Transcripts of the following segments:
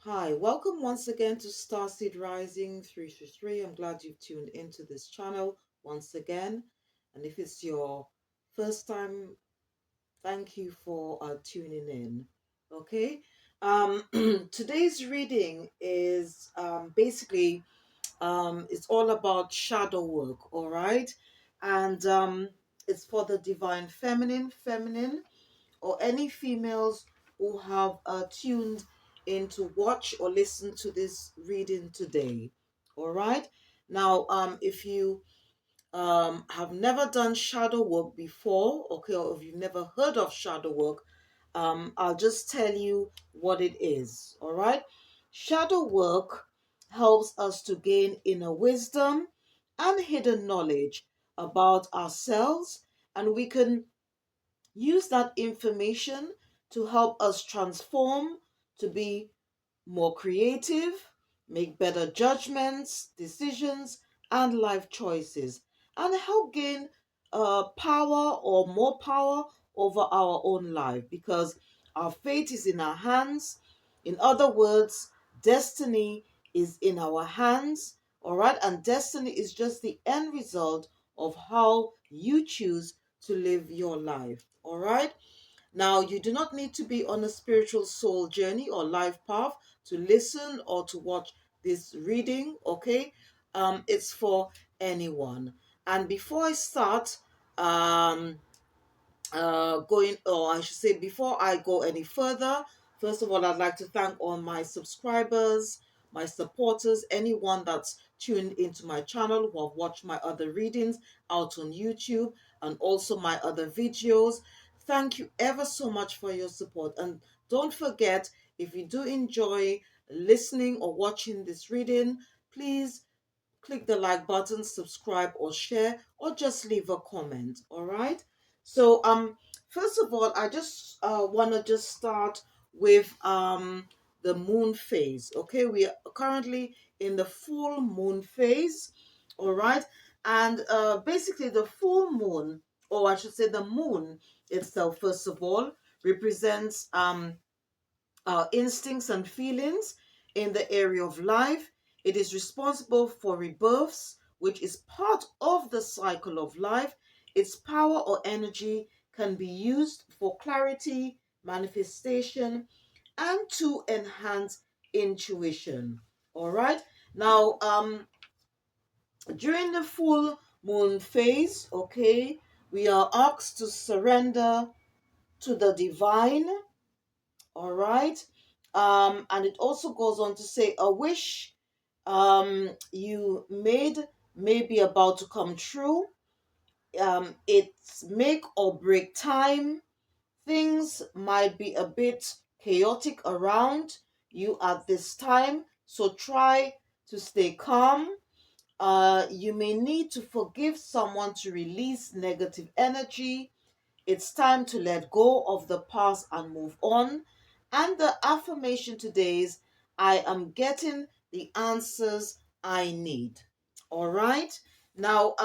Hi, welcome once again to Starseed Rising 333. I'm glad you've tuned into this channel once again. And if it's your first time, thank you for tuning in. Okay. Um, Today's reading is basically it's all about shadow work, all right? And it's for the divine feminine, or any females who have tuned in to watch or listen to this reading today. All right. Now, if you have never done shadow work before, okay, or if you've never heard of shadow work, I'll just tell you what it is. All right. Shadow work helps us to gain inner wisdom and hidden knowledge about ourselves, and we can use that information to help us transform, to be more creative, make better judgments, decisions, and life choices, and help gain power or more power over our own life, because our fate is in our hands. In other words, destiny is in our hands, all right? And destiny is just the end result of how you choose to live your life, all right? Now, you do not need to be on a spiritual soul journey or life path to listen or to watch this reading, okay? It's for anyone. And before I start, um, going, or I should say, before I go any further, first of all, I'd like to thank all my subscribers, my supporters, anyone that's tuned into my channel who have watched my other readings out on YouTube and also my other videos. Thank you ever so much for your support. And don't forget, if you do enjoy listening or watching this reading, please click the like button, subscribe or share, or just leave a comment. All right. So first of all, I just want to just start with the moon phase. Okay, we are currently in the full moon phase. All right. And basically the full moon, or I should say the moon itself, first of all, represents our instincts and feelings in the area of life. It is responsible for rebirths, which is part of the cycle of life. Its power or energy can be used for clarity, manifestation, and to enhance intuition. All right. Now, during the full moon phase, okay, we are asked to surrender to the divine. All right. And it also goes on to say a wish you made may be about to come true. It's make or break time. Things might be a bit chaotic around you at this time, so try to stay calm. You may need to forgive someone to release negative energy. It's time to let go of the past and move on. And the affirmation today is I am getting the answers I need. All right. Now,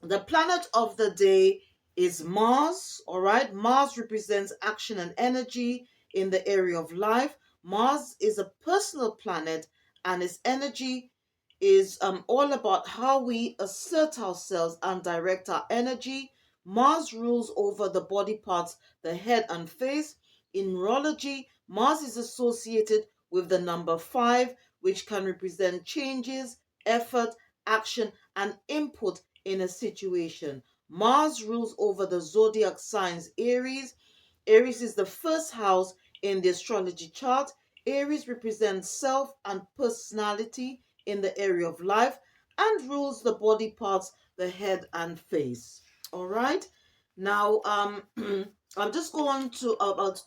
the planet of the day is Mars. All right. Mars represents action and energy in the area of life. Mars is a personal planet, and its energy is all about how we assert ourselves and direct our energy. Mars rules over the body parts, the head and face. In numerology, Mars is associated with the number 5, which can represent changes, effort, action, and input in a situation. Mars rules over the zodiac signs Aries. Aries is the first house in the astrology chart. Aries represents self and personality in the area of life and rules the body parts, the head and face. All right. Now, I'm just going to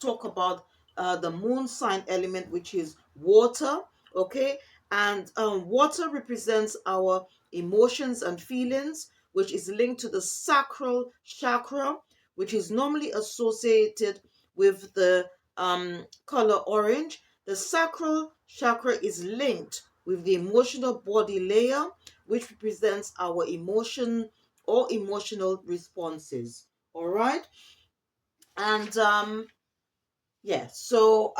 talk about the moon sign element, which is water. Okay, and water represents our emotions and feelings, which is linked to the sacral chakra, which is normally associated with the color orange. The sacral chakra is linked with the emotional body layer, which represents our emotion or emotional responses. All right. And Yeah, so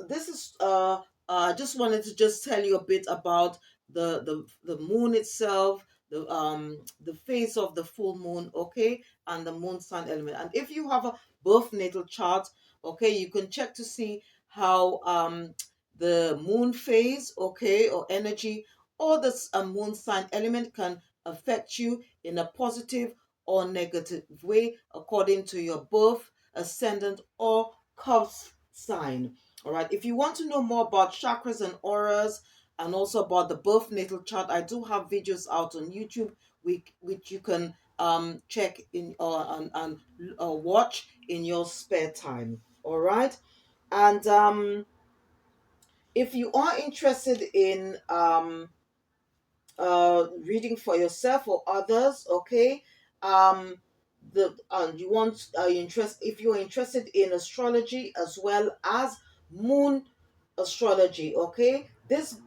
this is I just wanted to just tell you a bit about the moon itself, the phase of the full moon, okay, and the moon sign element. And if you have a birth natal chart, okay, you can check to see how the moon phase, okay, or energy, or the moon sign element can affect you in a positive or negative way according to your birth, ascendant, or Cubs sign. All right. If you want to know more about chakras and auras and also about the birth natal chart, I do have videos out on YouTube which you can check in and watch in your spare time. All right. And if you are interested in reading for yourself or others, okay, um the you want interest if you're interested in astrology as well as moon astrology, okay, this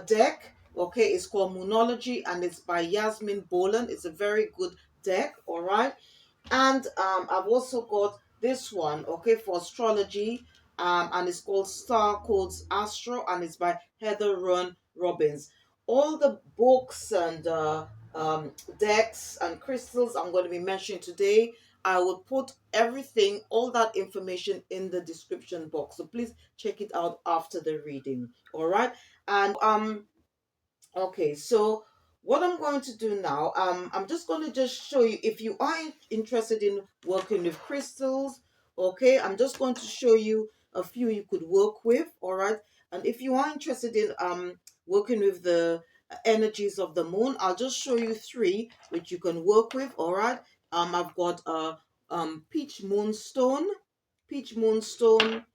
deck, okay, is called Moonology and it's by Yasmin Bolan. It's a very good deck, all right. And I've also got this one, okay, for astrology, and it's called Star Codes Astro, and it's by Heather Run Robbins. All the books and decks and crystals I'm going to be mentioning today, I will put everything, all that information in the description box. So please check it out after the reading. All right. And okay, so what I'm going to do now, I'm just going to just show you if you are interested in working with crystals, okay, I'm just going to show you a few you could work with, all right? And if you are interested in working with the energies of the moon, I'll just show you three which you can work with, all right? I've got peach moonstone, peach moonstone,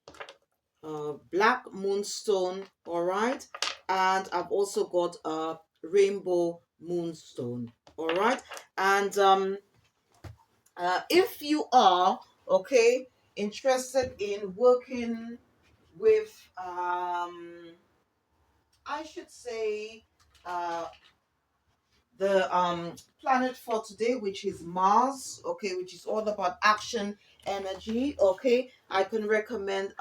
Black Moonstone, all right, and I've also got a Rainbow Moonstone, all right. And if you are okay interested in working with I should say uh the planet for today, which is Mars, okay, which is all about action energy, okay, I can recommend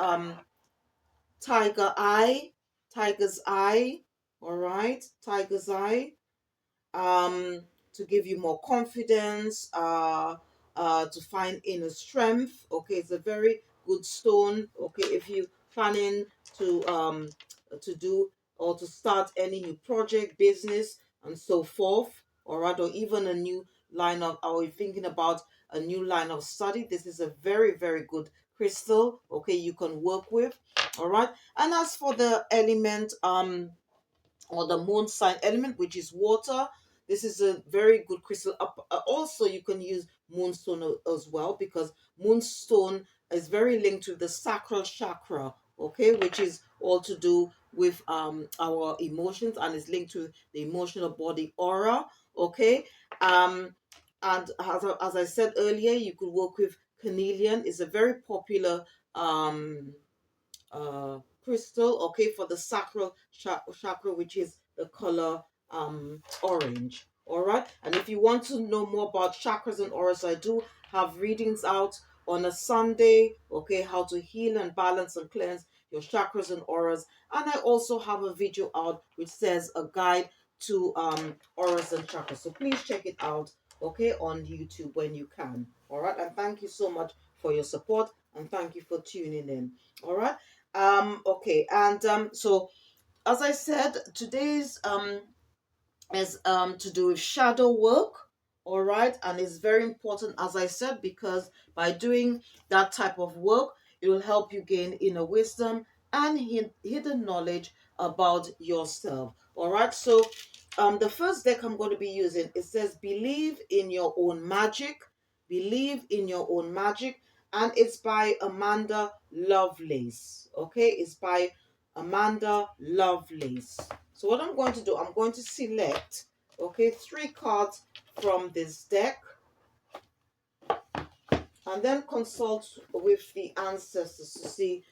Tiger Eye, Tiger's Eye, all right, Tiger's Eye, um, to give you more confidence, to find inner strength. Okay, it's a very good stone. Okay, if you planning to do or to start any new project, business, and so forth, all right, or even a new line of, or you're thinking about a new line of study, this is a very, very good crystal. Okay, you can work with, all right. And as for the element, or the moon sign element, which is water. This is a very good crystal. Also, you can use moonstone as well because moonstone is very linked to the sacral chakra, okay, which is all to do with our emotions and is linked to the emotional body aura, okay. Um, and as I said earlier, you could work with Carnelian. It's a very popular crystal, okay, for the sacral chakra, which is the color orange. All right. And if you want to know more about chakras and auras, I do have readings out on a Sunday, okay, how to heal and balance and cleanse your chakras and auras. And I also have a video out which says a guide to auras and chakras. So please check it out, okay, on YouTube when you can. All right. And thank you so much for your support and thank you for tuning in. All right. Okay, and so as I said, today's is to do with shadow work, all right, and it's very important, as I said, because by doing that type of work, it will help you gain inner wisdom and hidden knowledge about yourself. All right, so the first deck I'm going to be using, it says believe in your own magic, believe in your own magic, and it's by Amanda Lovelace. Okay, it's by Amanda Lovelace. So what I'm going to do, I'm going to select, okay, three cards from this deck and then consult with the ancestors to see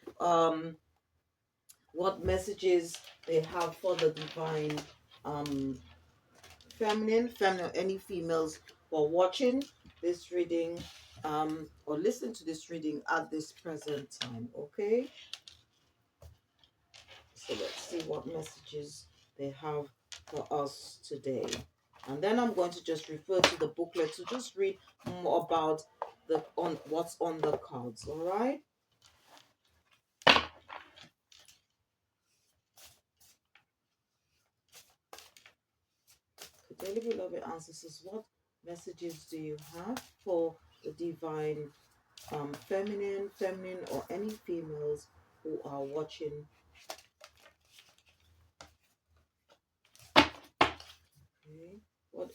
what messages they have for the divine um, feminine, any females who are watching this reading. or listen to this reading at this present time. Okay, so let's see what messages they have for us today. And then I'm going to just refer to the booklet to just read more about what's on the cards. All right. Dearly beloved ancestors, what messages do you have for the divine feminine, or any females who are watching? Okay. What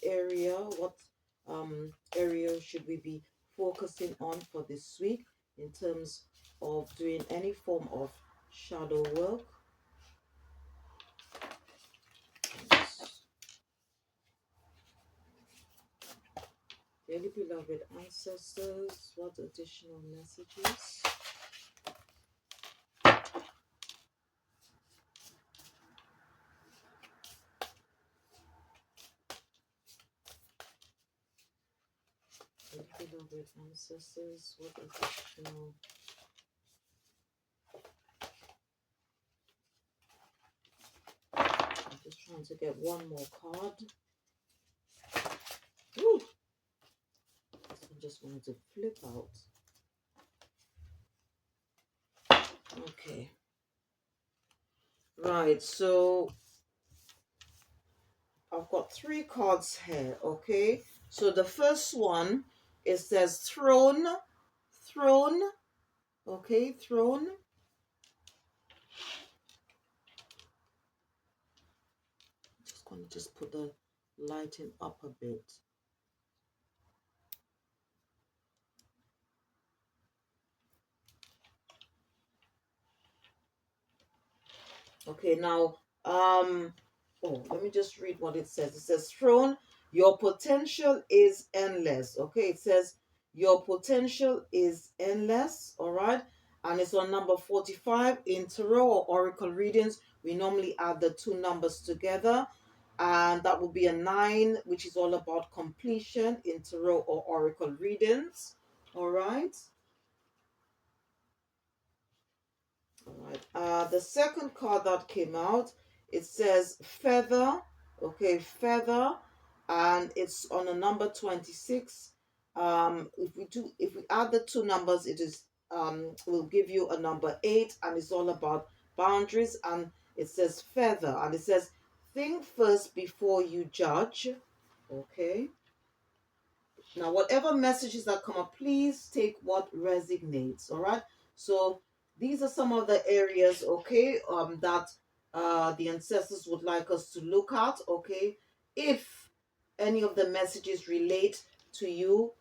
area should we be focusing on for this week in terms of doing any form of shadow work? Dearly beloved ancestors, what additional messages? Dearly beloved ancestors, what additional? I'm just trying to get one more card. Woo! I just wanted to flip out. Okay. Right, so I've got 3 cards here, okay? So the first one, it says throne, okay, throne. Just going to just put the lighting up a bit. Okay, now, let me just read what it says. It says, throne, your potential is endless. Okay, it says, your potential is endless. All right, and it's on number 45 in tarot or oracle readings. We normally add the 2 numbers together, and that would be a 9, which is all about completion in tarot or oracle readings. All right. All right. The second card that came out, it says feather. Okay, feather, and it's on a number 26. If we add the 2 numbers, it is will give you a number 8, and it's all about boundaries. And it says feather, and it says think first before you judge. Okay. Now, whatever messages that come up, please take what resonates. All right. So these are some of the areas, okay, that the ancestors would like us to look at. Okay, if any of the messages relate to you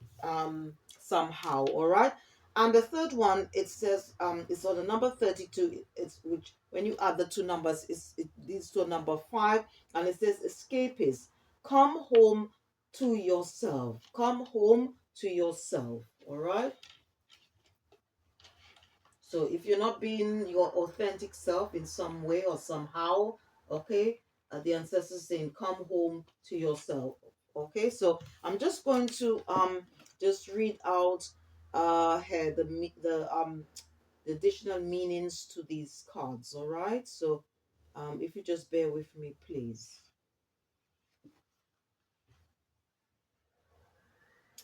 somehow. All right. And the third one, it says it's on the number 32. It's which when you add the 2 numbers, it leads to a number 5, and it says escapist. Come home to yourself. Come home to yourself. All right. So if you're not being your authentic self in some way or somehow, okay, the ancestors saying, come home to yourself. Okay. So I'm just going to just read out here the additional meanings to these cards. All right. So if you just bear with me, please.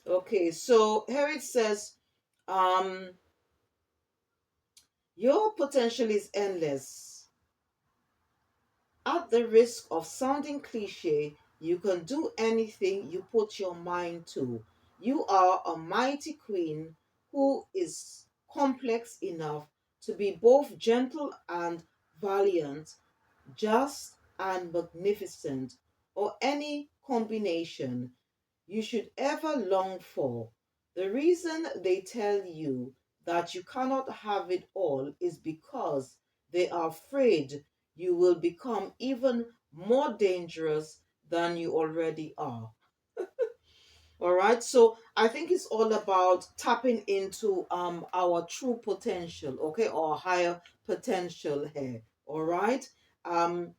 Okay. So here it says, um your potential is endless. At the risk of sounding cliche, you can do anything you put your mind to. You are a mighty queen who is complex enough to be both gentle and valiant, just and magnificent, or any combination you should ever long for. The reason they tell you that you cannot have it all is because they are afraid you will become even more dangerous than you already are. All right, so I think it's all about tapping into our true potential, okay, or higher potential here. All right, and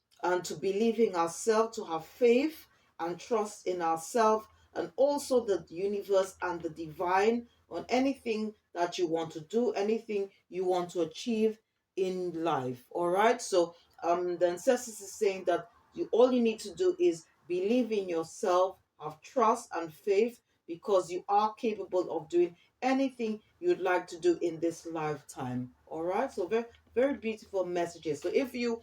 to believe in ourselves, to have faith and trust in ourselves, and also the universe and the divine. on anything that you want to do, anything you want to achieve in life. All right. So the ancestors is saying that all you need to do is believe in yourself, have trust and faith, because you are capable of doing anything you'd like to do in this lifetime. All right. So very, very beautiful messages. So if you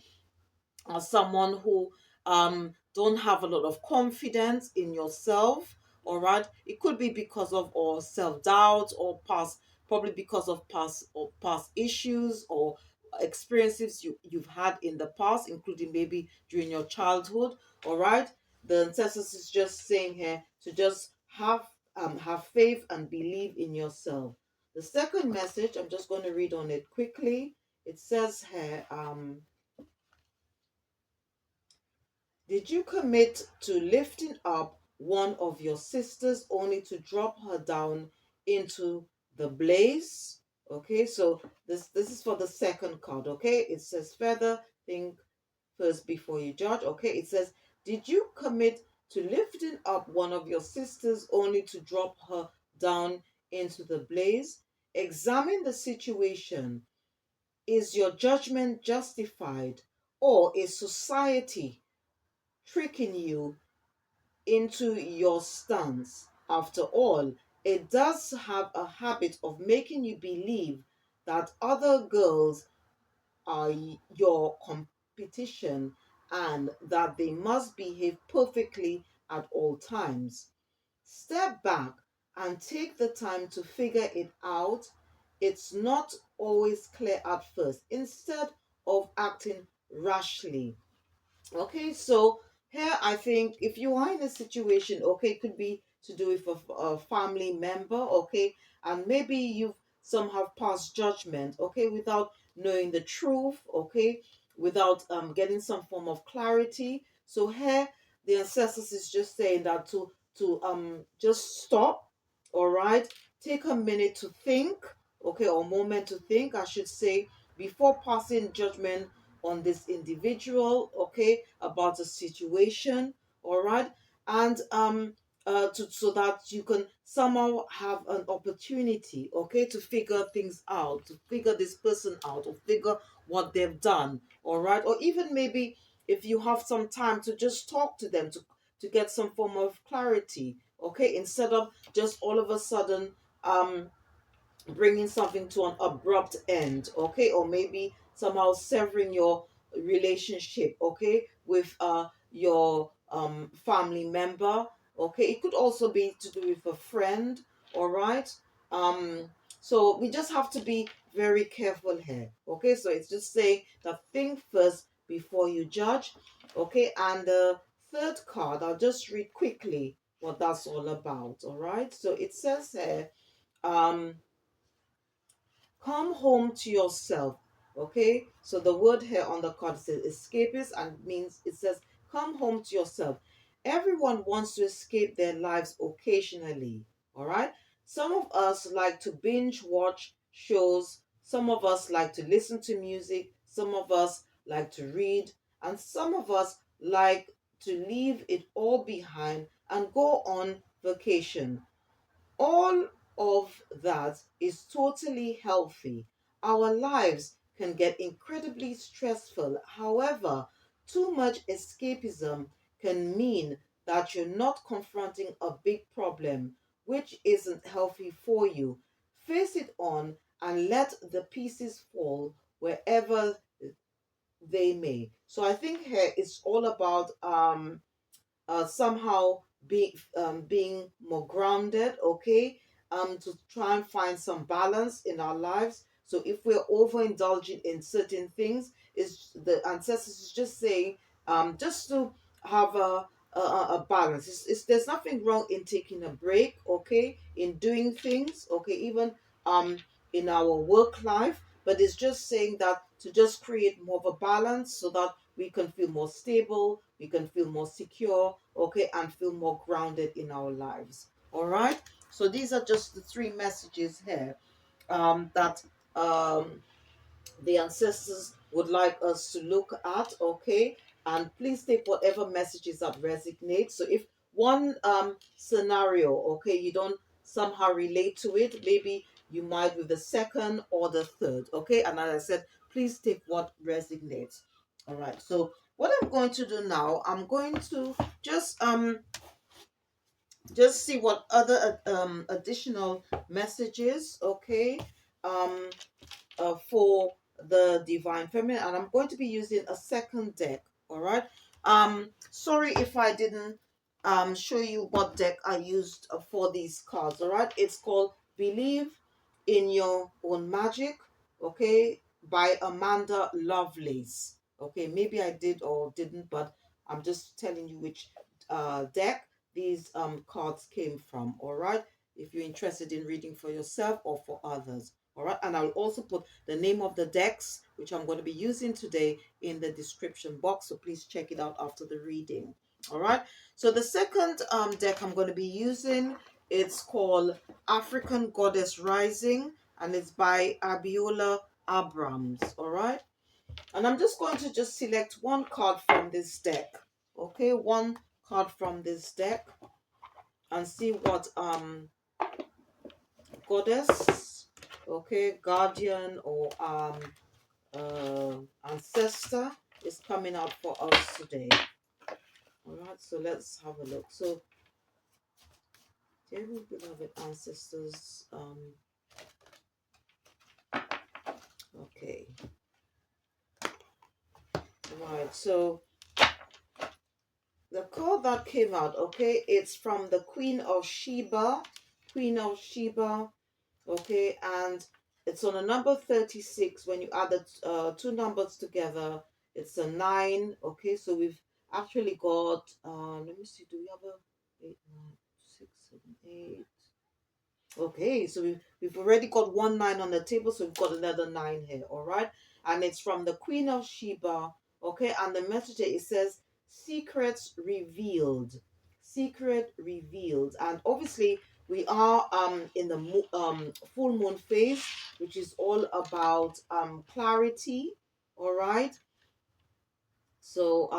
are someone who don't have a lot of confidence in yourself, all right, it could be because of or self-doubt or past, probably because of past issues or experiences you've had in the past, including maybe during your childhood. All right, the ancestors is just saying here to just have faith and believe in yourself. The second message, I'm just going to read on it quickly. It says here, did you commit to lifting up one of your sisters only to drop her down into the blaze? Okay, so this is for the second card. Okay, it says further think first before you judge. Okay, it says, did you commit to lifting up one of your sisters only to drop her down into the blaze? Examine the situation. Is your judgment justified, or is society tricking you into your stance? After all, it does have a habit of making you believe that other girls are your competition and that they must behave perfectly at all times. Step back and take the time to figure it out. It's not always clear at first. Instead of acting rashly, okay, so here I think if you are in a situation, okay, it could be to do with a family member, okay, and maybe you've somehow passed judgment, okay, without knowing the truth, okay, without getting some form of clarity. So here the ancestors is just saying that to just stop, all right, take a minute to think, okay, or moment to think, I should say, before passing judgment on this individual, okay, about the situation, all right, and so that you can somehow have an opportunity, okay, to figure things out, to figure this person out, or figure what they've done, all right, or even maybe if you have some time to just talk to them to get some form of clarity, okay, instead of just all of a sudden um bringing something to an abrupt end, okay, or maybe somehow severing your relationship, okay, with your family member, okay. It could also be to do with a friend, all right. um so we just have to be very careful here, okay. So it's just saying that think first before you judge, okay. And the third card, I'll just read quickly what that's all about, all right. So it says here, um come home to yourself. Okay, so the word here on the card says escapist and means, it says come home to yourself. Everyone wants to escape their lives occasionally. All right, some of us like to binge watch shows, some of us like to listen to music, some of us like to read, and some of us like to leave it all behind and go on vacation. All of that is totally healthy. Our lives can get incredibly stressful. However, too much escapism can mean that you're not confronting a big problem, which isn't healthy for you. Face it on and let the pieces fall wherever they may. So I think here it's all about somehow being more grounded, okay, to try and find some balance in our lives. So if we're overindulging in certain things, is the ancestors is just saying just to have a balance. There's nothing wrong in taking a break, okay, in doing things, okay, even um in our work life, but it's just saying that to just create more of a balance so that we can feel more stable, we can feel more secure, okay, and feel more grounded in our lives. All right. So these are just the three messages here that um, the ancestors would like us to look at, okay. And please take whatever messages that resonate. So if one scenario, okay, you don't somehow relate to it. Maybe you might with the second or the third. Okay, and as I said, please take what resonates. All right, so what I'm going to do now, I'm going to just see what other additional messages, okay, um for the divine feminine, and I'm going to be using a second deck. All right, sorry if I didn't show you what deck I used for these cards. All right, it's called Believe in Your Own Magic, okay, by Amanda Lovelace. Okay, maybe I did or didn't, but I'm just telling you which deck these cards came from. All right, if you're interested in reading for yourself or for others. All right, and I'll also put the name of the decks which I'm going to be using today in the description box, so please check it out after the reading. All right, so the second deck I'm going to be using, it's called African Goddess Rising, and it's by Abiola Abrams. All right, and I'm just going to just select one card from this deck. Okay, one card from this deck, and see what goddess, okay, guardian, or ancestor is coming out for us today. All right, so let's have a look. So, dear beloved ancestors, okay, right. So the card that came out, okay, it's from the Queen of Sheba, Queen of Sheba, okay, and it's on a number 36. When you add the two numbers together, it's a 9. Okay, so we've actually got let me see, do we have a 8, 9, 6, 7, 8? Okay, so we've already got 1 9 on the table, so we've got another 9 here. All right, and it's from the Queen of Sheba. Okay, and the message, it says secrets revealed, secret revealed. And obviously we are in the full moon phase, which is all about clarity. All right, so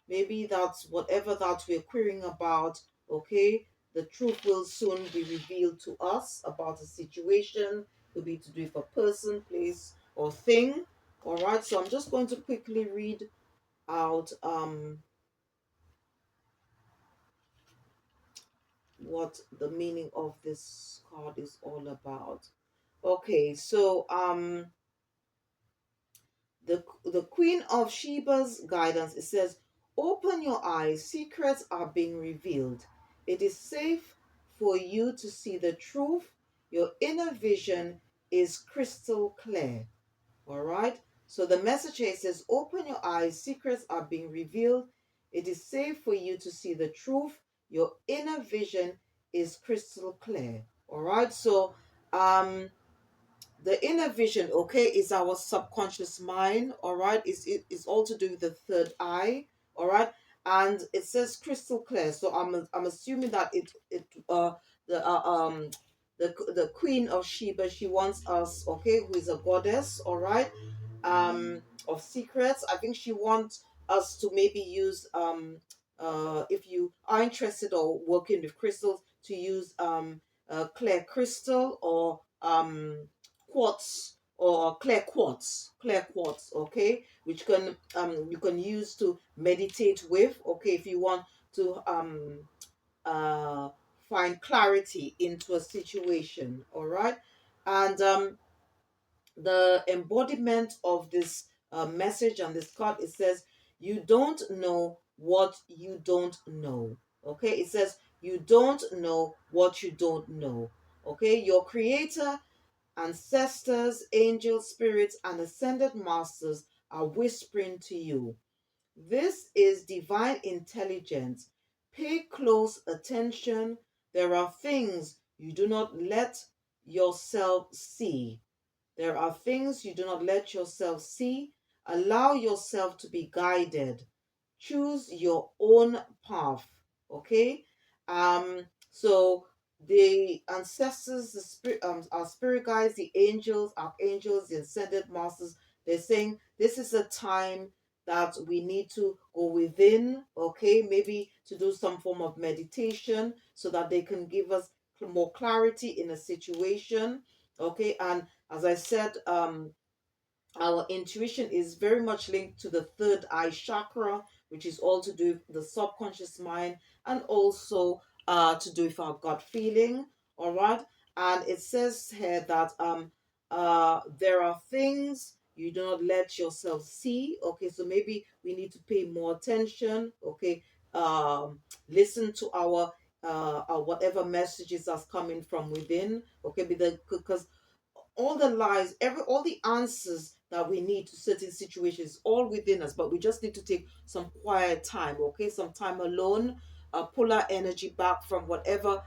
maybe that's whatever that we're querying about, okay? The truth will soon be revealed to us about a situation. Could be to do with a person, place, or thing. All right, so I'm just going to quickly read out what the meaning of this card is all about. Okay, so the Queen of Sheba's guidance, it says, open your eyes, secrets are being revealed. It is safe for you to see the truth. Your inner vision is crystal clear. All right, so the message here says, open your eyes, secrets are being revealed. It is safe for you to see the truth. Your inner vision is crystal clear. All right, so the inner vision, okay, is our subconscious mind. All right, it's all to do with the third eye. All right, and it says crystal clear, so I'm assuming that the the Queen of Sheba, she wants us, okay, who is a goddess, all right, of secrets. I think she wants us to maybe use if you are interested or working with crystals, to use clear crystal, or quartz, or clear quartz, okay, which can you can use to meditate with, okay, if you want to uh find clarity into a situation. All right, and the embodiment of this message and this card, it says, you don't know what you don't know. Okay, it says you don't know what you don't know. Okay, your creator, ancestors, angels, spirits, and ascended masters are whispering to you. This is divine intelligence. Pay close attention. There are things you do not let yourself see. There are things you do not let yourself see. Allow yourself to be guided. Choose your own path. Okay? So the ancestors, the spirit, our spirit guides, the angels, archangels, the ascended masters, they're saying this is a time that we need to go within, okay, maybe to do some form of meditation, so that they can give us more clarity in a situation. Okay, and as I said, our intuition is very much linked to the third eye chakra, which is all to do with the subconscious mind, and also to do with our gut feeling. All right, and it says here that there are things you do not let yourself see. Okay, so maybe we need to pay more attention. Okay, listen to our whatever messages that's coming from within. Okay, because all the lies, all the answers that we need to certain situations, all within us. But we just need to take some quiet time, okay, some time alone, pull our energy back from whatever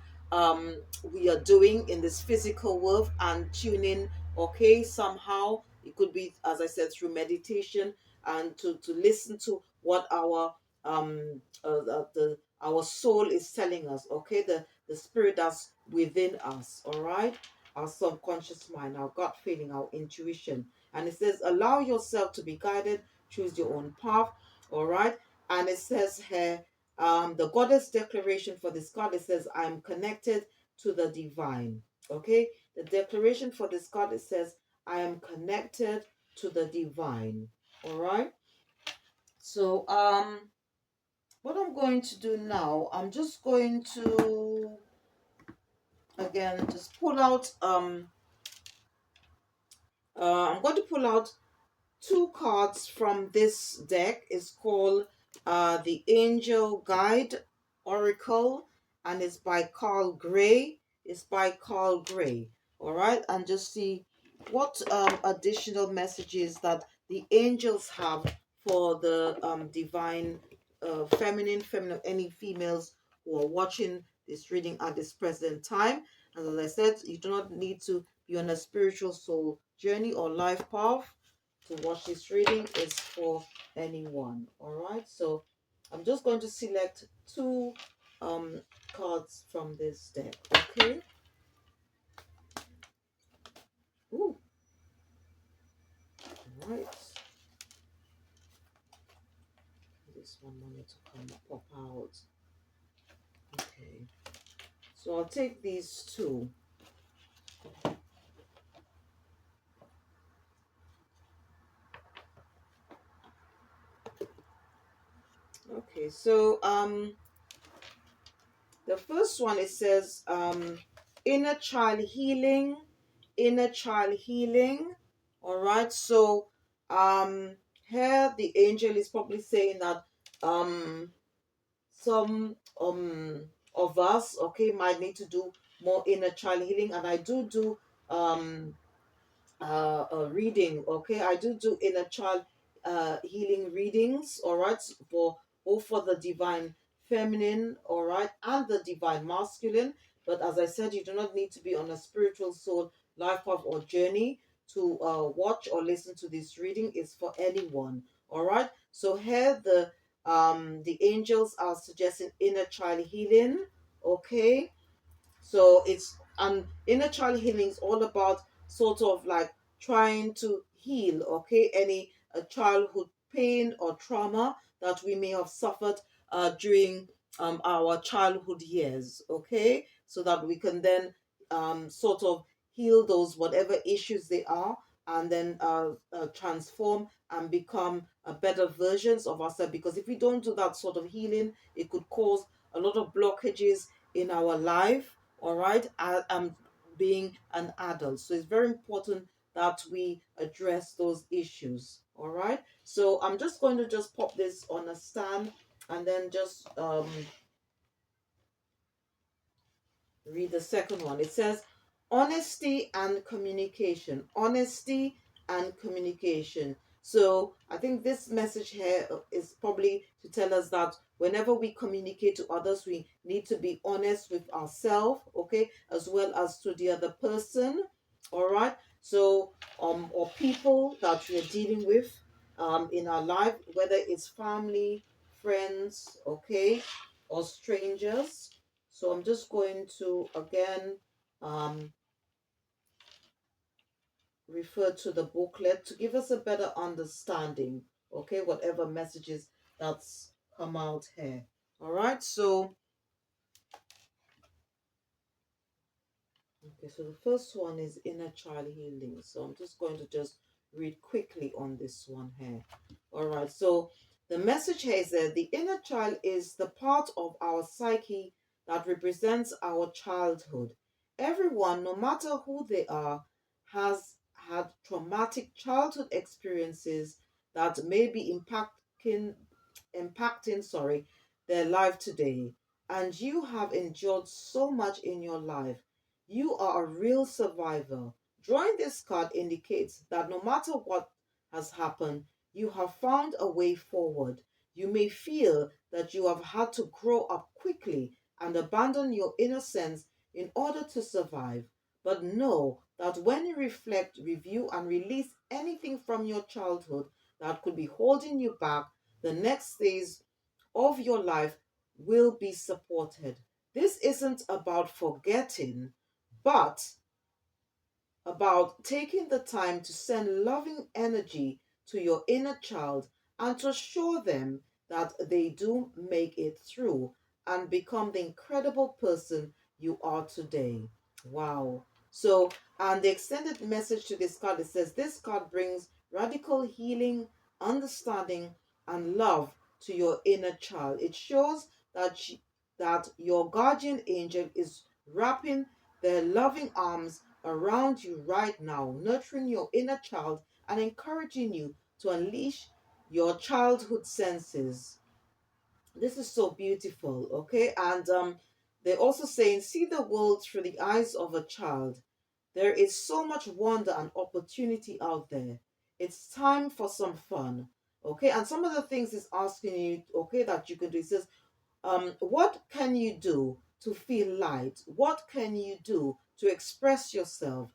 we are doing in this physical world and tune in. Okay, somehow it could be, as I said, through meditation, and to listen to what our soul is telling us. Okay, the spirit that's within us. All right, our subconscious mind, our gut feeling, our intuition. And it says, allow yourself to be guided, choose your own path. All right. And it says here, the goddess declaration for this card, it says, I'm connected to the divine. Okay. The declaration for this card, it says, I am connected to the divine. All right. So, what I'm going to do now, I'm just going to, again, just pull out, I'm going to pull out two cards from this deck. Is called the Angel Guide Oracle, and it's by Carl Gray. It's by Carl Gray. All right, and just see what additional messages that the angels have for the divine feminine, any females who are watching this reading at this present time. And as I said, you do not need to be on a spiritual soul journey or life path to watch this reading. Is for anyone. All right, so I'm just going to select two cards from this deck. Okay. Ooh. All right, this one wanted to pop out. Okay, so I'll take these two. Okay, so the first one, it says inner child healing, inner child healing. All right, so um here the angel is probably saying that some of us, okay, might need to do more inner child healing. And I do um reading. Okay, I do inner child healing readings. All right, for both for the divine feminine, all right, and the divine masculine. But as I said, you do not need to be on a spiritual soul life path or journey to watch or listen to this reading. Is for anyone. All right, so here the angels are suggesting inner child healing. Okay, so it's inner child healing is all about sort of like trying to heal, okay, any childhood pain or trauma that we may have suffered during our childhood years, okay, so that we can then sort of heal those whatever issues they are, and then transform and become better versions of ourselves. Because if we don't do that sort of healing, it could cause a lot of blockages in our life. All right, being an adult, so it's very important that we address those issues. All right, so I'm just going to just pop this on a stand and then just read the second one. It says honesty and communication. Honesty and communication. So I think this message here is probably to tell us that whenever we communicate to others, we need to be honest with ourselves, okay, as well as to the other person. All right. So or people that we are dealing with in our life, whether it's family, friends, okay, or strangers. So I'm just going to again um, refer to the booklet to give us a better understanding. Okay, whatever messages that's come out here. All right, so Okay, so the first one is inner child healing. So I'm just going to just read quickly on this one here. All right, so the message here is that the inner child is the part of our psyche that represents our childhood. Everyone, no matter who they are, has had traumatic childhood experiences that may be impacting their life today. And you have endured so much in your life. You are a real survivor. Drawing this card indicates that no matter what has happened, you have found a way forward. You may feel that you have had to grow up quickly and abandon your innocence in order to survive. But know that when you reflect, review, and release anything from your childhood that could be holding you back, the next phase of your life will be supported. This isn't about forgetting, but about taking the time to send loving energy to your inner child and to assure them that they do make it through and become the incredible person you are today. Wow. So, and the extended message to this card, it says this card brings radical healing, understanding, and love to your inner child. It shows that your guardian angel is wrapping their loving arms around you right now, nurturing your inner child and encouraging you to unleash your childhood senses. This is so beautiful, okay? And they're also saying, see the world through the eyes of a child. There is so much wonder and opportunity out there. It's time for some fun, okay? And some of the things it's asking you, okay, that you can do. It says, what can you do to feel light? What can you do to express yourself?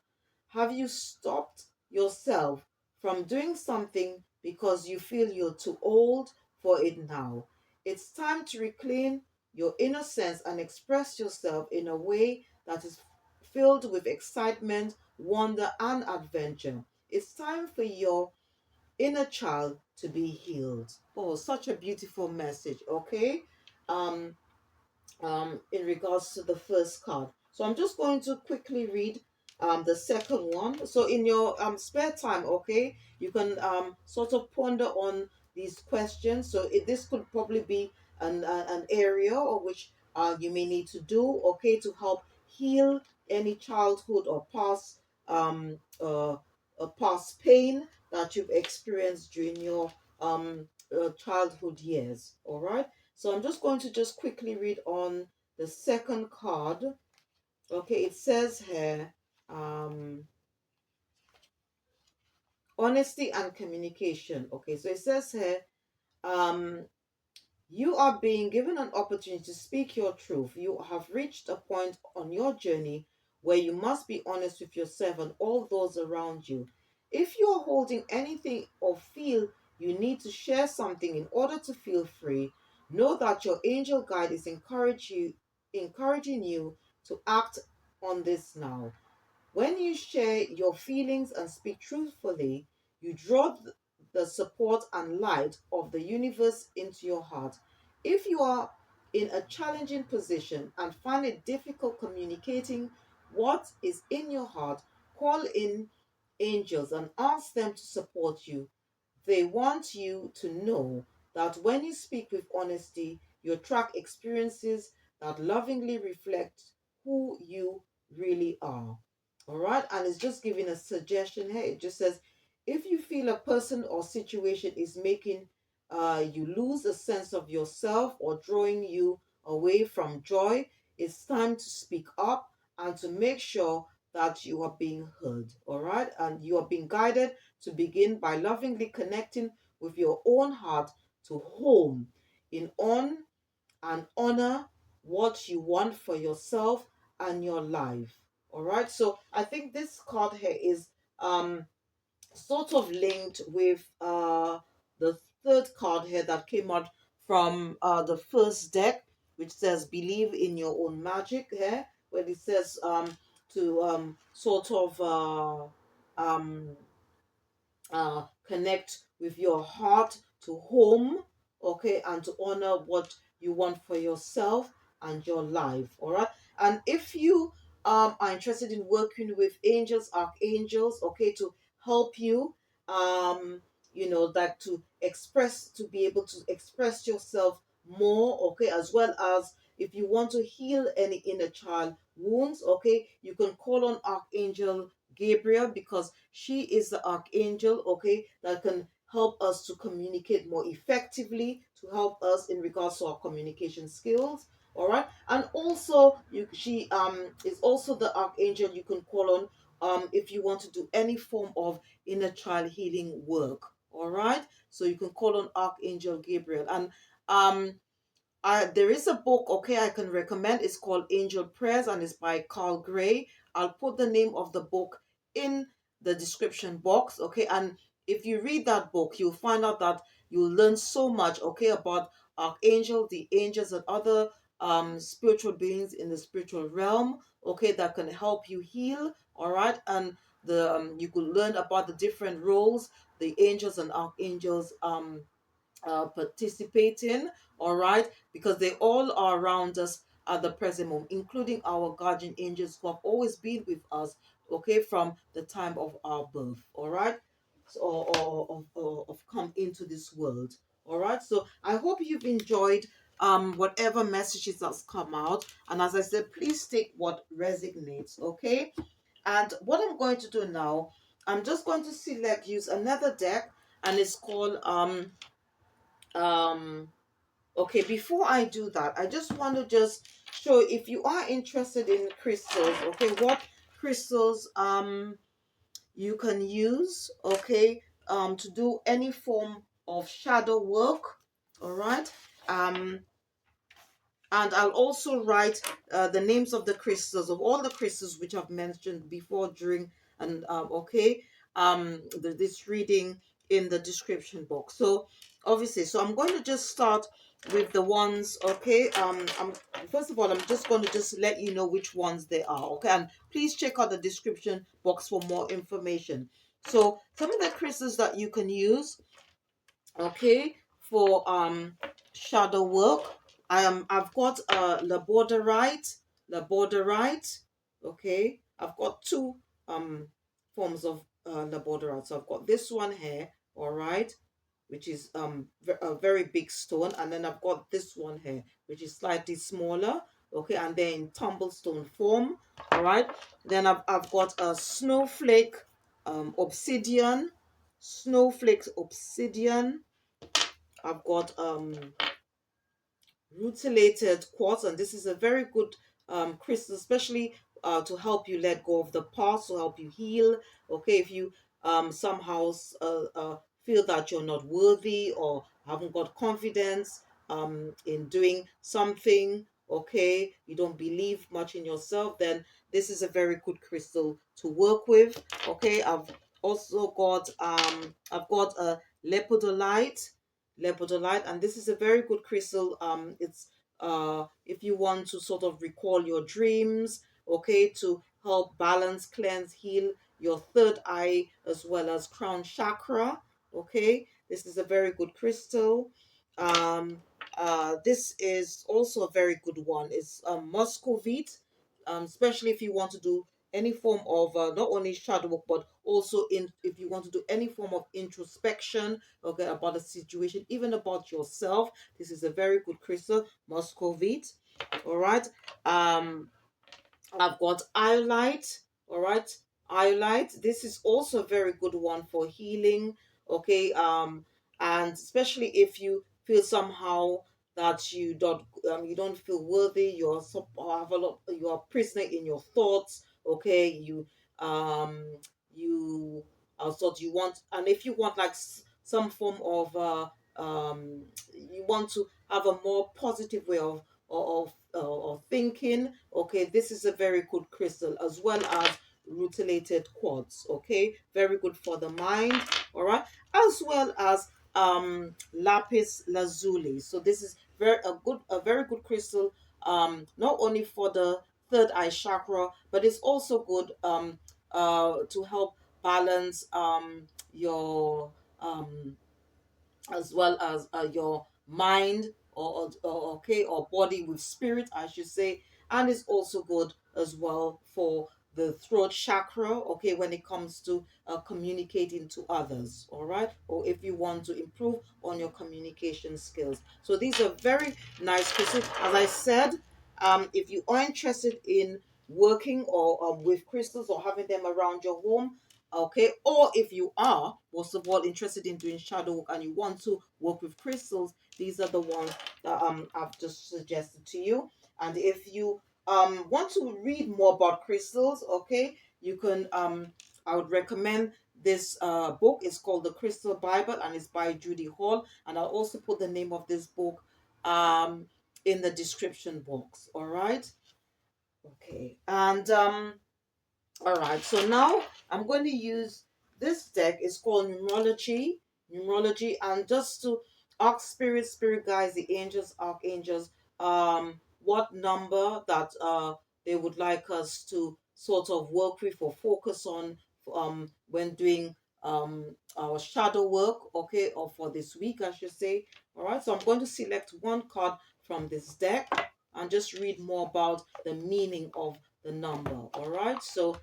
Have you stopped yourself from doing something because you feel you're too old for it now? It's time to reclaim your innocence and express yourself in a way that is filled with excitement, wonder, and adventure. It's time for your inner child to be healed. Oh, such a beautiful message, okay? Um, in regards to the first card. So I'm just going to quickly read the second one. So in your spare time, okay, you can sort of ponder on these questions. So this could probably be an area or which you may need to do, okay, to help heal any childhood or past pain that you've experienced during your childhood years. All right. So I'm just going to just quickly read on the second card. Okay, it says here, um, honesty and communication. Okay, so it says here, um, you are being given an opportunity to speak your truth. You have reached a point on your journey where you must be honest with yourself and all those around you. If you are holding anything or feel you need to share something in order to feel free, know that your angel guide is encouraging you to act on this now. When you share your feelings and speak truthfully, you draw the support and light of the universe into your heart. If you are in a challenging position and find it difficult communicating what is in your heart, call in angels and ask them to support you. They want you to know that when you speak with honesty, you attract experiences that lovingly reflect who you really are. All right, and it's just giving a suggestion here. It just says if you feel a person or situation is making you lose a sense of yourself or drawing you away from joy, it's time to speak up and to make sure that you are being heard. All right, and you are being guided to begin by lovingly connecting with your own heart to home in on and honor what you want for yourself and your life. All right, so I think this card here is sort of linked with the third card here that came out from the first deck, which says believe in your own magic here, where it says to sort of um, connect with your heart to home, okay, and to honor what you want for yourself and your life. All right, and if you are interested in working with angels, archangels, okay, to help you, um, that to be able to express yourself more, okay, as well as if you want to heal any inner child wounds, okay, you can call on Archangel Gabriel, because she is the archangel, okay, that can help us to communicate more effectively, to help us in regards to our communication skills. All right, and also she is also the archangel you can call on if you want to do any form of inner child healing work. All right, so you can call on Archangel Gabriel. And um there is a book, okay, I can recommend. It's called Angel Prayers, and it's by Carl Gray. I'll put the name of the book in the description box, okay. And if you read that book, you'll find out that you'll learn so much, okay, about archangel, the angels, and other spiritual beings in the spiritual realm, okay, that can help you heal. All right, and the you could learn about the different roles the angels and archangels participating, all right, because they all are around us at the present moment, including our guardian angels who have always been with us, okay, from the time of our birth, all right, so, or of come into this world, all right. So I hope you've enjoyed whatever messages that's come out, and as I said, please take what resonates, okay. And what I'm going to do now, I'm just going to use another deck, and it's called um okay, before I do that, I just want to just show, if you are interested in crystals, okay, what crystals you can use, okay, to do any form of shadow work. All right. um and I'll also write the names of the crystals, of all the crystals which I've mentioned before, during, and okay, this reading, in the description box. So obviously, so I'm going to just start with the ones, okay. I'm First of all, I'm just going to just let you know which ones they are, okay, and please check out the description box for more information. So some of the crystals that you can use, okay, for shadow work, I've got labradorite, okay. I've got two forms of labradorite. So I've got this one here, all right, which is a very big stone, and then I've got this one here, which is slightly smaller, okay, and they're in tumblestone form, all right. Then I've got a snowflake obsidian, I've got rutilated quartz, and this is a very good crystal, especially to help you let go of the past, to help you heal, okay. If you somehow feel that you're not worthy, or haven't got confidence in doing something, okay, you don't believe much in yourself, then this is a very good crystal to work with, okay. Also got I've got a lepidolite, and this is a very good crystal. It's if you want to sort of recall your dreams, okay, to help balance, cleanse, heal your third eye as well as crown chakra, okay. This is a very good crystal. um this is also a very good one. It's Muscovite, especially if you want to do any form of not only shadow work, but also in if you want to do any form of introspection, okay, about a situation, even about yourself. This is a very good crystal, Muscovite. All right. I've got Iolite. All right. Iolite. This is also a very good one for healing. Okay. And especially if you feel somehow that you don't feel worthy, you are prisoner in your thoughts. Okay. You thought you want, and if you want like some form of you want to have a more positive way of thinking, okay, this is a very good crystal, as well as rutilated quartz, okay, very good for the mind, all right, as well as lapis lazuli. So this is a very good crystal, not only for the third eye chakra, but it's also good to help balance your as well as your mind, or okay, or body with spirit, I should say. And it's also good as well for the throat chakra, okay, when it comes to communicating to others, all right, or if you want to improve on your communication skills. So these are very nice crystals. As I said, if you are interested in working or with crystals or having them around your home, okay, or if you are most of all interested in doing shadow work and you want to work with crystals, these are the ones that I've just suggested to you. And if you want to read more about crystals, okay, you can I would recommend this book. It's called The Crystal Bible and it's by Judy Hall, and I'll also put the name of this book um in the description box, all right. Okay, and all right, so now I'm going to use this deck. It's called Numerology, and just to ask spirit guides, the angels, archangels, what number that they would like us to sort of work with or focus on when doing our shadow work, okay, or for this week, I should say. All right, so I'm going to select one card from this deck and just read more about the meaning of the number. All right, so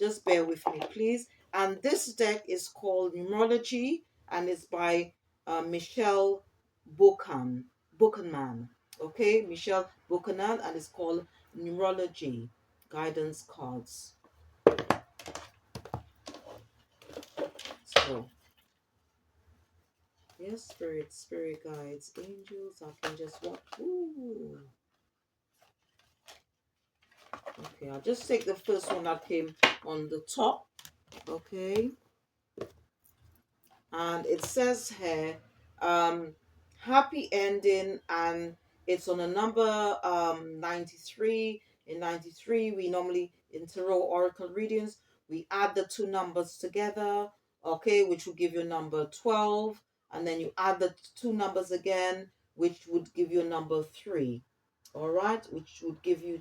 just bear with me, please. And this deck is called Numerology and it's by Michelle Buchanan. Okay, Michelle Buchanan, and it's called Numerology Guidance Cards. So, yes, spirit guides, angels, archangels, what? Ooh. Okay, I'll just take the first one that came on the top. Okay. And it says here happy ending, and it's on a number 93. In 93 we normally, in tarot oracle readings, we add the two numbers together, okay, which will give you number 12, and then you add the two numbers again, which would give you number 3, all right, which would give you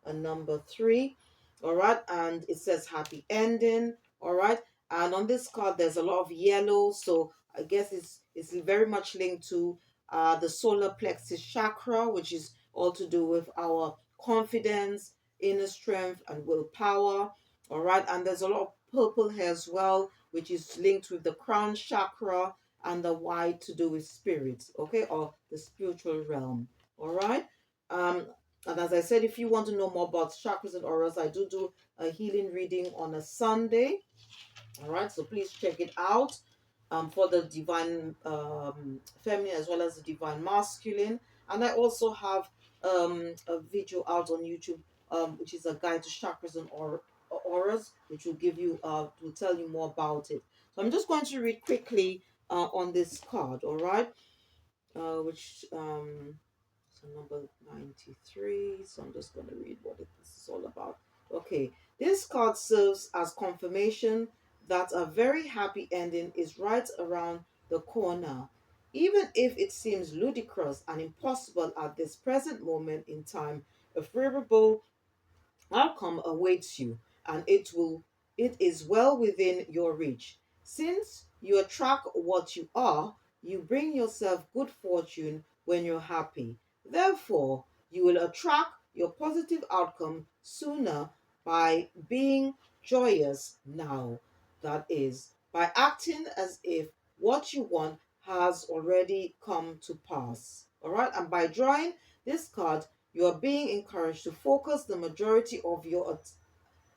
a number 3, all right. And it says happy ending, all right. And on this card, there's a lot of yellow, so I guess it's very much linked to the solar plexus chakra, which is all to do with our confidence, inner strength, and willpower. All right, and there's a lot of purple here as well, which is linked with the crown chakra, and the white to do with spirit, okay, or the spiritual realm. All right. Um, and as I said, if you want to know more about chakras and auras, I do a healing reading on a Sunday. All right, so please check it out for the divine feminine as well as the divine masculine. And I also have a video out on YouTube, which is a guide to chakras and auras, which will give you will tell you more about it. So I'm just going to read quickly on this card, all right, which so number 93. So I'm just going to read what this is all about. Okay, this card serves as confirmation that a very happy ending is right around the corner. Even if it seems ludicrous and impossible at this present moment in time, a favorable outcome awaits you, and it is well within your reach. Since you attract what you are, you bring yourself good fortune when you're happy. Therefore, you will attract your positive outcome sooner by being joyous now. That is, by acting as if what you want has already come to pass. All right, and by drawing this card, you are being encouraged to focus the majority of your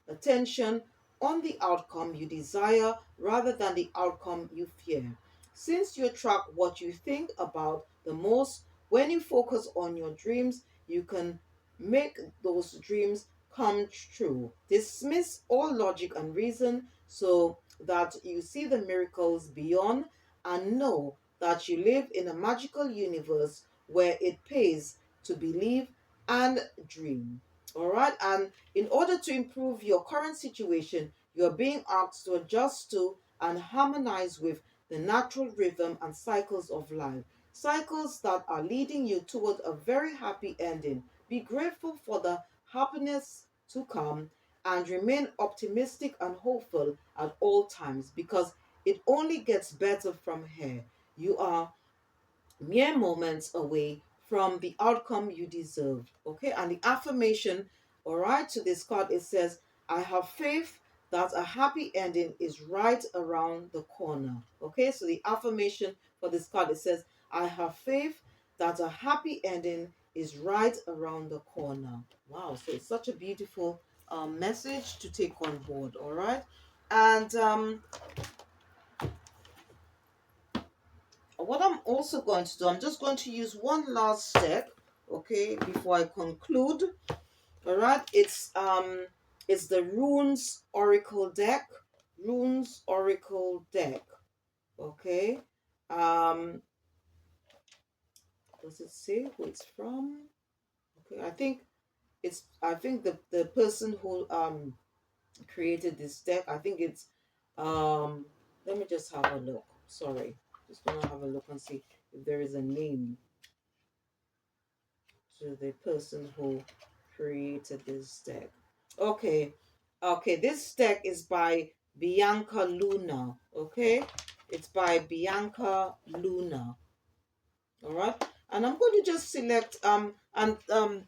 attention on the outcome you desire rather than the outcome you fear. Since you attract what you think about the most, when you focus on your dreams, you can make those dreams come true. Dismiss all logic and reason so that you see the miracles beyond, and know that you live in a magical universe where it pays to believe and dream. All right, and in order to improve your current situation, you are being asked to adjust to and harmonize with the natural rhythm and cycles of life, cycles that are leading you toward a very happy ending. Be grateful for the happiness to come and remain optimistic and hopeful at all times, because it only gets better from here. You are mere moments away from the outcome you deserve. Okay, and the affirmation, all right, to this card, it says, I have faith that a happy ending is right around the corner. Okay, so the affirmation for this card, it says, I have faith that a happy ending is right around the corner. Wow, so it's such a beautiful message to take on board. All right, and what I'm also going to do, I'm just going to use one last step, okay, before I conclude. All right, it's the Runes Oracle deck. Runes Oracle deck. Okay. Um, does it say who it's from? Okay, I think the person who created this deck, I think it's let me just have a look. Sorry. Just gonna have a look and see if there is a name to the person who created this deck. Okay, okay, this deck is by Bianca Luna. Okay, it's by Bianca Luna. All right, and I'm going to just select and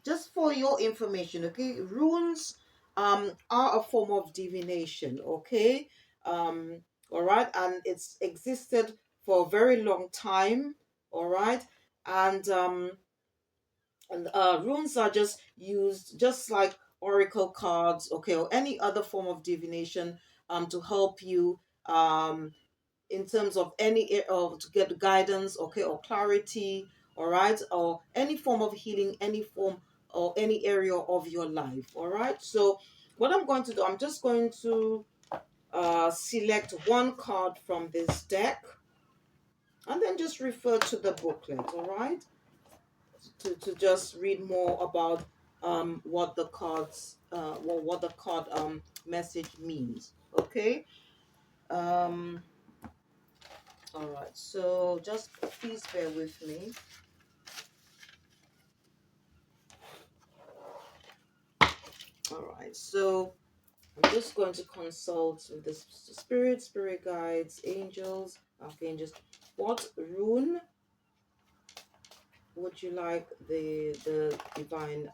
just for your information, okay, runes are a form of divination. Okay, all right, and it's existed for a very long time. All right, and runes are just used just like oracle cards, okay, or any other form of divination to help you in terms of of to get guidance, okay, or clarity, all right, or any form of healing, any form or any area of your life. All right, so what I'm going to do, I'm just going to select one card from this deck and then just refer to the booklet. All right, to just read more about what the cards what the card message means. Okay. um all right, so just please bear with me. All right, so I'm just going to consult with the spirit guides, angels, archangels. What rune would you like the divine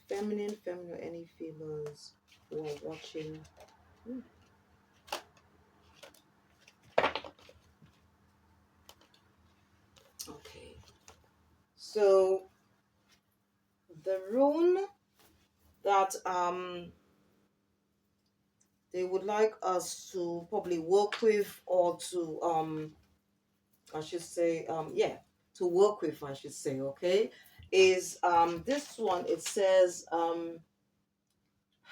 feminine, any females who are watching? Hmm. Okay, so the rune that they would like us to probably work with, or to I should say yeah, to work with, I should say, okay, is this one. It says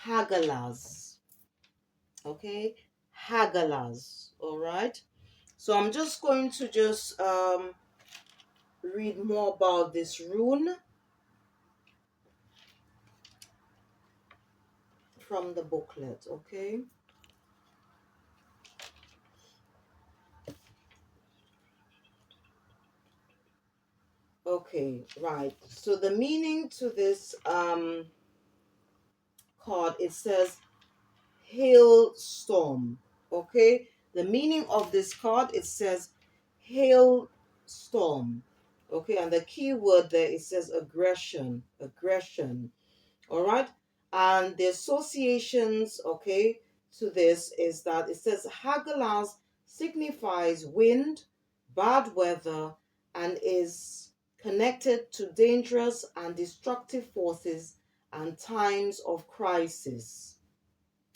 Hagalaz. Okay, Hagalaz. All right, so I'm just going to just read more about this rune from the booklet. Okay. Okay, right. So the meaning to this card, it says hailstorm. Okay, the meaning of this card, it says hailstorm. Okay, and the key word there, it says aggression, aggression. All right, and the associations, okay, to this is that it says Hagalaz signifies wind, bad weather, and is connected to dangerous and destructive forces and times of crisis.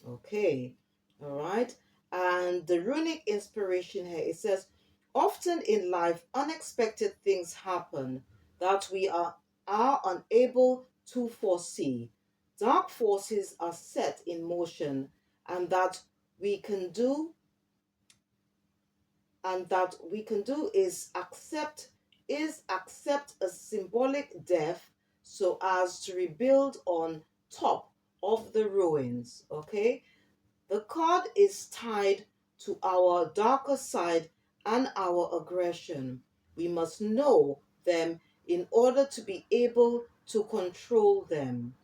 Okay, all right. And the runic inspiration here, it says, often in life, unexpected things happen that we are unable to foresee. Dark forces are set in motion, and we can do, is accept a symbolic death so as to rebuild on top of the ruins. Okay, the card is tied to our darker side and our aggression. We must know them in order to be able to control them.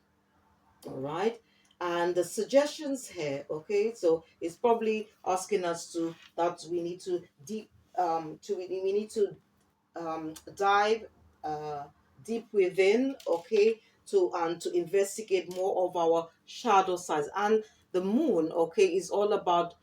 All right. And the suggestions here, okay, so it's probably asking us to that we need to deep to we need to dive deep within, okay, to investigate more of our shadow sides. And the moon, okay, is all about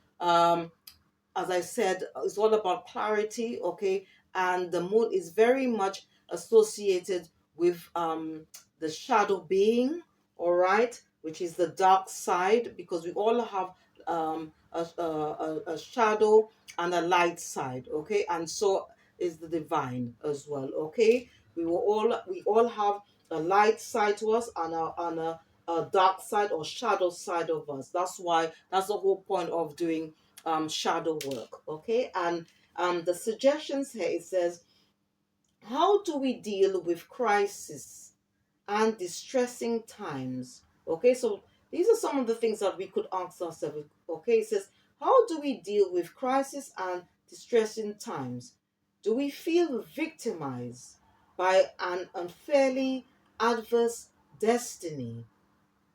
as I said, it's all about clarity, okay? And the moon is very much associated with the shadow being, all right, which is the dark side, because we all have a shadow and a light side, okay? And so is the divine as well, okay? We all have a light side to us and a dark side or shadow side of us. That's the whole point of doing shadow work. Okay, and the suggestions here, it says, how do we deal with crisis and distressing times? Okay, so these are some of the things that we could ask ourselves. Okay, it says, how do we deal with crisis and distressing times? Do we feel victimized by an unfairly adverse destiny?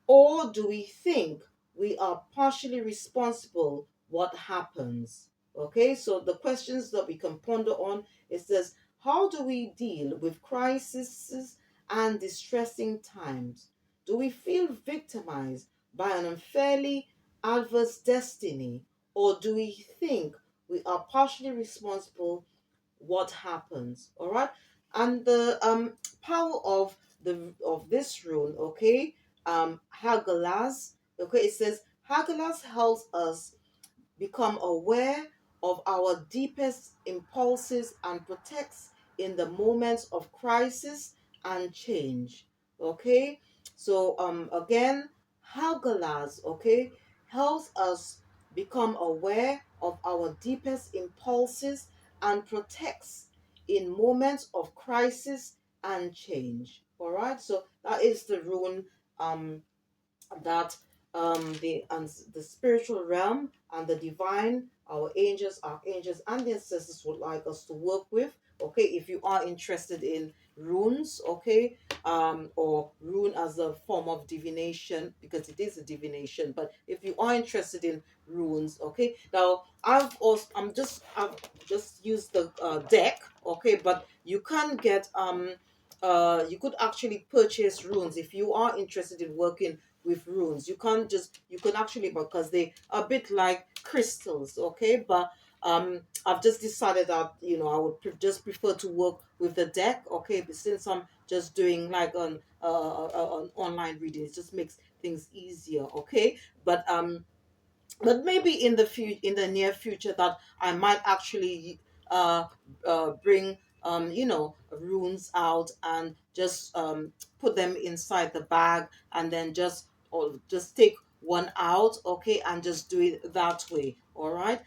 Or do we think we are partially responsible what happens? Okay, so the questions that we can ponder on, it says, how do we deal with crises and distressing times? Do we feel victimized by an unfairly adverse destiny? Or do we think we are partially responsible what happens? All right. And the power of this rune, okay, Hagalaz, okay, it says Hagalaz helps us become aware of our deepest impulses and protects in the moments of crisis and change. Okay, so again, Hagalaz, okay, helps us become aware of our deepest impulses and protects in moments of crisis and change. All right, so that is the rune that the spiritual realm and the divine, our angels, archangels, and the ancestors would like us to work with. Okay, if you are interested in runes, okay, or rune as a form of divination, because it is a divination. But if you are interested in runes, okay, now I've just used the deck, okay, but you can get you could actually purchase runes if you are interested in working with runes. You can actually, because they are a bit like crystals, okay? But I've just decided that I would just prefer to work with the deck, okay? But since I'm just doing like an online reading, it just makes things easier, okay? But maybe in the near future that I might actually uh, bring runes out and just put them inside the bag and then just take one out, okay, and just do it that way. All right.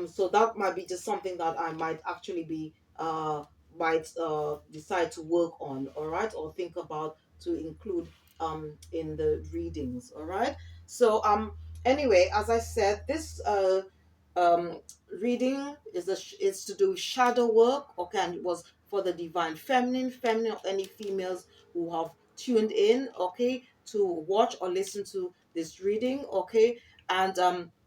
So that might be just something that I might actually be might decide to work on, all right, or think about to include in the readings, all right. So anyway, as I said, this um, reading is to do shadow work, okay, and it was for the divine feminine, or any females who have tuned in, okay, to watch or listen to this reading, okay. And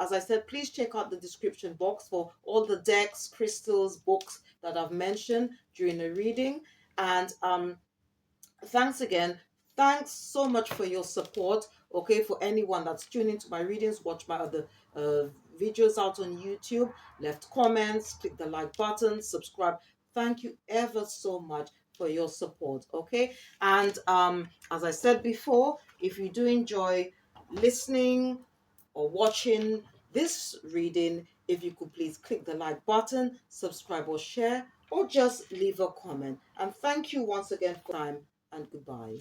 as I said, please check out the description box for all the decks, crystals, books that I've mentioned during the reading. And thanks again. Thanks so much for your support. Okay, for anyone that's tuning into my readings, watch my other uh, videos out on YouTube, left comments, click the like button, subscribe. Thank you ever so much for your support. Okay, and as I said before, if you do enjoy listening or watching this reading, if you could please click the like button, subscribe or share, or just leave a comment. And thank you once again for your time, and goodbye.